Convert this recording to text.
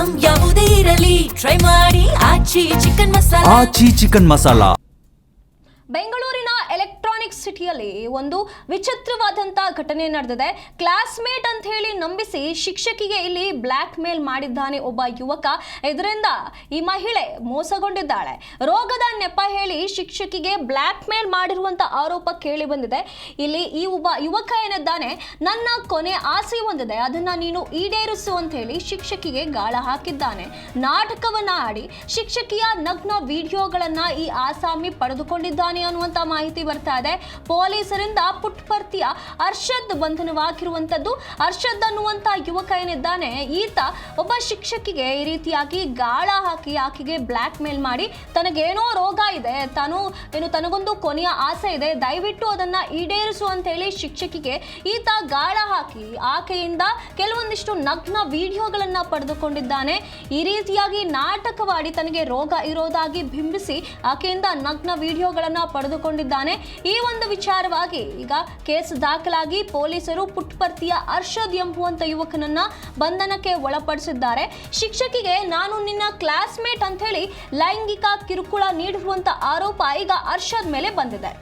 Item ಯಾವುದೇ ಇರಲಿ try ಮಾಡಿ ಆಚಿ ಚಿಕನ್ ಮಸಾಲಾ. ಆಚಿ ಚಿಕನ್ ಮಸಾಲಾ. ಬೆಂಗಳೂರಿನ ಎಲೆಕ್ಟ್ರಾನಿಕ್ ಸಿಟಿಯಲ್ಲಿ ಒಂದು ವಿಚಿತ್ರವಾದಂಥ ಘಟನೆ ನಡೆದಿದೆ. ಕ್ಲಾಸ್ಮೇಟ್ ಅಂತ ಹೇಳಿ ನಂಬಿಸಿ ಶಿಕ್ಷಕಿಗೆ ಇಲ್ಲಿ ಬ್ಲ್ಯಾಕ್ ಮೇಲ್ ಮಾಡಿದ್ದಾನೆ ಒಬ್ಬ ಯುವಕ. ಇದರಿಂದ ಈ ಮಹಿಳೆ ಮೋಸಗೊಂಡಿದ್ದಾಳೆ. ರೋಗದ ನೆಪ ಹೇಳಿ ಶಿಕ್ಷಕಿಗೆ ಬ್ಲ್ಯಾಕ್ ಮೇಲ್ ಮಾಡಿರುವಂಥ ಆರೋಪ ಕೇಳಿ ಬಂದಿದೆ. ಇಲ್ಲಿ ಈ ಒಬ್ಬ ಯುವಕ ಏನಿದ್ದಾನೆ, ನನ್ನ ಕೊನೆ ಆಸೆ ಹೊಂದಿದೆ, ಅದನ್ನ ನೀನು ಈಡೇರಿಸು ಅಂತ ಹೇಳಿ ಶಿಕ್ಷಕಿಗೆ ಗಾಳ ಹಾಕಿದ್ದಾನೆ. ನಾಟಕವನ್ನ ಆಡಿ ಶಿಕ್ಷಕಿಯ ನಗ್ನ ವಿಡಿಯೋಗಳನ್ನ ಈ ಆಸಾಮಿ ಪಡೆದುಕೊಂಡಿದ್ದಾನೆ ಅನ್ನುವಂತ ಮಾಹಿತಿ ಬರ್ತಾ ಇದೆ. ಪೊಲೀಸರಿಂದ ಪುಟ್ಪರ್ತಿಯ ಅರ್ಷದ್ ಬಂಧನವಾಗಿರುವಂತದ್ದು. ಅರ್ಷದ್ ಅನ್ನುವಂತ ಯುವಕ ಏನಿದ್ದಾನೆ, ಈತ ಒಬ್ಬ ಶಿಕ್ಷಕಿಗೆ ಈ ರೀತಿಯಾಗಿ ಗಾಳ ಹಾಕಿ ಆಕೆಗೆ ಬ್ಲ್ಯಾಕ್ ಮೇಲ್ ಮಾಡಿ ತನಗೇನೋ ರೋಗ ಇದೆ, ತನಗೊಂದು ಕೊನೆಯ ಆಸೆ ಇದೆ, ದಯವಿಟ್ಟು ಅದನ್ನ ಈಡೇರಿಸು ಅಂತ ಹೇಳಿ ಶಿಕ್ಷಕಿಗೆ ಈತ ಗಾಳ ಹಾಕಿ ಆಕೆಯಿಂದ ಕೆಲವೊಂದಿಷ್ಟು ನಗ್ನ ವಿಡಿಯೋಗಳನ್ನ ಪಡೆದುಕೊಂಡಿದ್ದಾನೆ. ಈ ರೀತಿಯಾಗಿ ನಾಟಕವಾಡಿ ತನಗೆ ರೋಗ ಇರೋದಾಗಿ ಬಿಂಬಿಸಿ ಆಕೆಯಿಂದ ನಗ್ನ ವಿಡಿಯೋಗಳನ್ನ ಪಡೆದುಕೊಂಡಿದ್ದಾನೆ. ಈ ಒಂದು ವಿಚಾರವಾಗಿ ಈಗ ಕೇಸ್ ದಾಖಲಾಗಿ ಪೊಲೀಸರು ಪುಟ್ಪರ್ತಿಯ ಅರ್ಷದ್ ಎಂಬುವಂತ ಯುವಕನನ್ನ ಬಂಧನಕ್ಕೆ ಒಳಪಡಿಸಿದ್ದಾರೆ. ಶಿಕ್ಷಕಿಗೆ ನಾನು ನಿನ್ನ ಕ್ಲಾಸ್ಮೇಟ್ ಅಂತ ಹೇಳಿ ಲೈಂಗಿಕ ಕಿರುಕುಳ ನೀಡಿರುವಂತ ಆರೋಪ ಈಗ ಅರ್ಷದ್ ಮೇಲೆ ಬಂದಿದೆ.